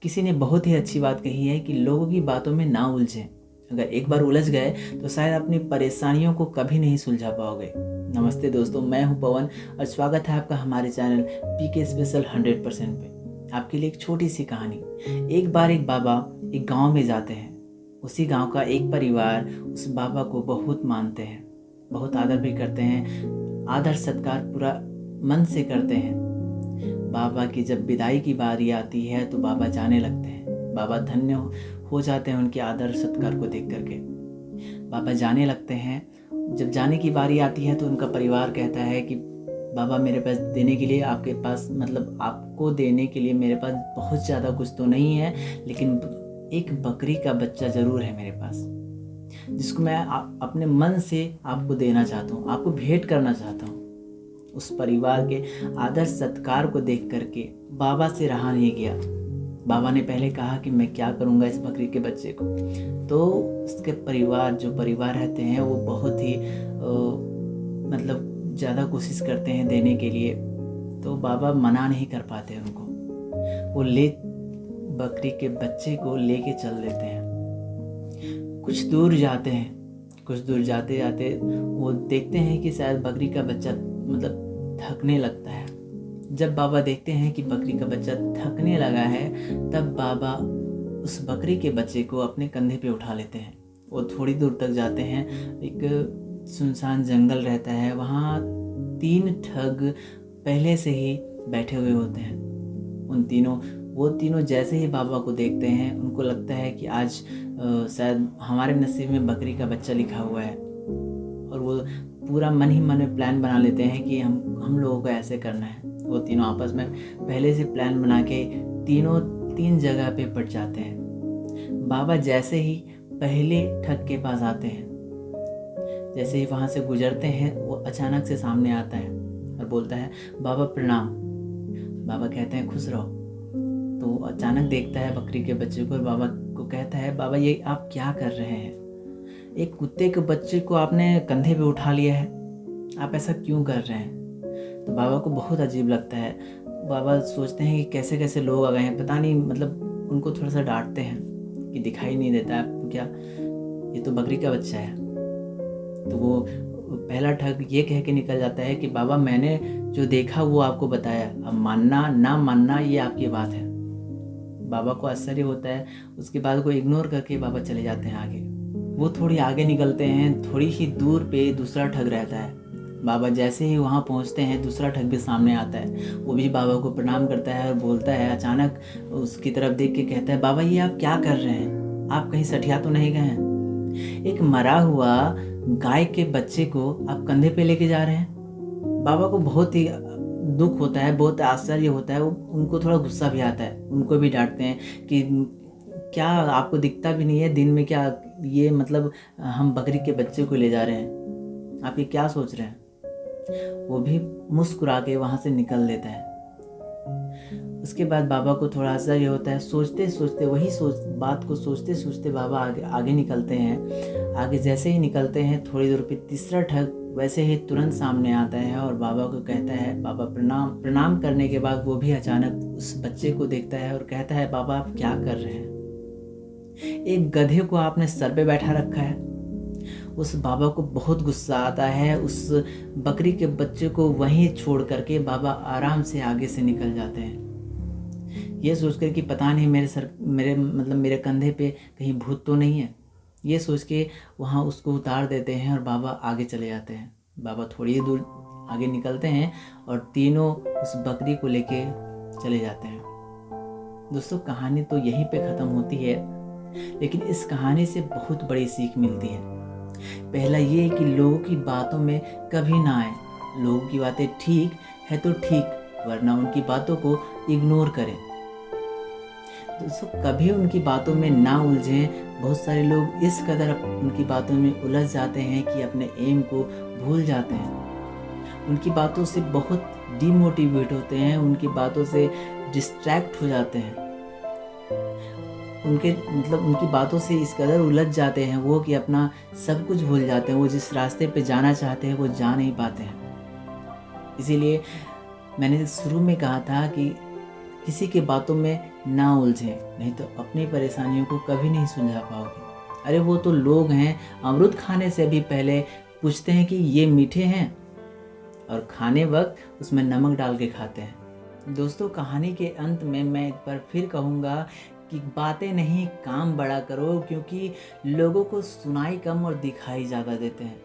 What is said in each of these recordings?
किसी ने बहुत ही अच्छी बात कही है कि लोगों की बातों में ना उलझें। अगर एक बार उलझ गए तो शायद अपनी परेशानियों को कभी नहीं सुलझा पाओगे। नमस्ते दोस्तों, मैं हूं पवन और स्वागत है आपका हमारे चैनल पीके स्पेशल 100% पे। आपके लिए एक छोटी सी कहानी। एक बार एक बाबा एक गांव में जाते हैं। उसी गांव का एक परिवार उस बाबा को बहुत मानते हैं, बहुत आदर भी करते हैं, आदर सत्कार पूरा मन से करते हैं। बाबा की जब विदाई की बारी आती है तो बाबा जाने लगते हैं। बाबा धन्य हो जाते हैं उनके आदर सत्कार को देख करके। बाबा जाने लगते हैं। जब जाने की बारी आती है तो उनका परिवार कहता है कि बाबा मेरे पास देने के लिए आपके पास आपको देने के लिए मेरे पास बहुत ज़्यादा कुछ तो नहीं है, लेकिन एक बकरी का बच्चा ज़रूर है मेरे पास, जिसको मैं अपने मन से आपको देना चाहता हूँ, आपको भेंट करना चाहता हूँ। उस परिवार के आदर सत्कार को देख करके बाबा से रहा नहीं गया। बाबा ने पहले कहा कि मैं क्या करूँगा इस बकरी के बच्चे को। तो उसके परिवार रहते हैं वो बहुत ही ज़्यादा कोशिश करते हैं देने के लिए, तो बाबा मना नहीं कर पाते उनको। वो बकरी के बच्चे को लेके चल देते हैं। कुछ दूर जाते जाते वो देखते हैं कि शायद बकरी का बच्चा थकने लगता है। जब बाबा देखते हैं कि बकरी का बच्चा थकने लगा है, तब बाबा उस बकरी के बच्चे को अपने कंधे पे उठा लेते हैं। वो थोड़ी दूर तक जाते हैं। एक सुनसान जंगल रहता है, वहाँ 3 ठग पहले से ही बैठे हुए होते हैं। वो तीनों जैसे ही बाबा को देखते हैं, उनको लगता है कि आज शायद हमारे नसीब में बकरी का बच्चा लिखा हुआ है, और वो पूरा मन ही मन में प्लान बना लेते हैं कि हम लोगों को ऐसे करना है। वो तीनों आपस में पहले से प्लान बना के तीनों 3 जगह पे पड़ जाते हैं। बाबा जैसे ही पहले ठग के पास आते हैं, जैसे ही वहाँ से गुजरते हैं, वो अचानक से सामने आता है और बोलता है, बाबा प्रणाम। बाबा कहते हैं खुश रहो। तो अचानक देखता है बकरी के बच्चे को और बाबा को कहता है, बाबा ये आप क्या कर रहे हैं? एक कुत्ते के बच्चे को आपने कंधे पे उठा लिया है, आप ऐसा क्यों कर रहे हैं? तो बाबा को बहुत अजीब लगता है। बाबा सोचते हैं कि कैसे कैसे लोग आ गए हैं, पता नहीं, उनको थोड़ा सा डांटते हैं कि दिखाई नहीं देता आपको क्या, ये तो बकरी का बच्चा है। तो वो पहला ठग ये कह के निकल जाता है कि बाबा मैंने जो देखा वो आपको बताया, अब मानना ना मानना ये आपकी बात है। बाबा को आश्चर्य होता है। उसके बाद को इग्नोर करके बाबा चले जाते हैं आगे। वो थोड़ी आगे निकलते हैं, थोड़ी ही दूर पे दूसरा ठग रहता है। बाबा जैसे ही वहाँ पहुँचते हैं, दूसरा ठग भी सामने आता है। वो भी बाबा को प्रणाम करता है और बोलता है, अचानक उसकी तरफ देख के कहता है, बाबा ये आप क्या कर रहे हैं? आप कहीं सठिया तो नहीं गए हैं? एक मरा हुआ गाय के बच्चे को आप कंधे पे लेके जा रहे हैं। बाबा को बहुत ही दुख होता है, बहुत आश्चर्य होता है। उनको थोड़ा गुस्सा भी आता है, उनको भी डांटते हैं कि क्या आपको दिखता भी नहीं है दिन में, क्या ये हम बकरी के बच्चे को ले जा रहे हैं, आप ये क्या सोच रहे हैं? वो भी मुस्कुरा के वहाँ से निकल देता है। उसके बाद बाबा को थोड़ा आश्चर्य होता है। सोचते सोचते बाबा आगे निकलते हैं। आगे जैसे ही निकलते हैं, थोड़ी दूर पे तीसरा ठग वैसे ही तुरंत सामने आता है और बाबा को कहता है, बाबा प्रणाम करने के बाद वो भी अचानक उस बच्चे को देखता है और कहता है, बाबा आप क्या कर रहे हैं? एक गधे को आपने सर पे बैठा रखा है। उस बाबा को बहुत गुस्सा आता है। उस बकरी के बच्चे को वहीं छोड़ करके बाबा आराम से आगे से निकल जाते हैं। ये सोचकर कि पता नहीं मेरे कंधे पे कहीं भूत तो नहीं है, ये सोच के वहाँ उसको उतार देते हैं और बाबा आगे चले जाते हैं। बाबा थोड़ी ही दूर आगे निकलते हैं और तीनों उस बकरी को लेके चले जाते हैं। दोस्तों, कहानी तो यहीं पे ख़त्म होती है, लेकिन इस कहानी से बहुत बड़ी सीख मिलती है। पहला ये है कि लोगों की बातों में कभी ना आए। लोगों की बातें ठीक है तो ठीक, वरना उनकी बातों को इग्नोर करें। दोस्तों, कभी उनकी बातों में ना उलझें। बहुत सारे लोग इस कदर उनकी बातों में उलझ जाते हैं कि अपने एम को भूल जाते हैं। उनकी बातों से बहुत डिमोटिवेट होते हैं, उनकी बातों से डिस्ट्रैक्ट हो जाते हैं। उनकी बातों से इस कदर उलझ जाते हैं वो कि अपना सब कुछ भूल जाते हैं। वो जिस रास्ते पे जाना चाहते हैं वो जा नहीं पाते हैं। इसीलिए मैंने शुरू में कहा था कि किसी की बातों में ना उलझें, नहीं तो अपनी परेशानियों को कभी नहीं सुलझा पाओगे। अरे वो तो लोग हैं, अमरूद खाने से भी पहले पूछते हैं कि ये मीठे हैं, और खाने वक्त उसमें नमक डाल के खाते हैं। दोस्तों, कहानी के अंत में मैं एक बार फिर कहूँगा कि बातें नहीं, काम बड़ा करो, क्योंकि लोगों को सुनाई कम और दिखाई ज़्यादा देते हैं।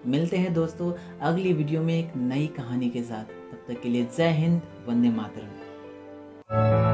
मिलते हैं दोस्तों अगली वीडियो में एक नई कहानी के साथ। तब तक के लिए जय हिंद, वंदे मातरम।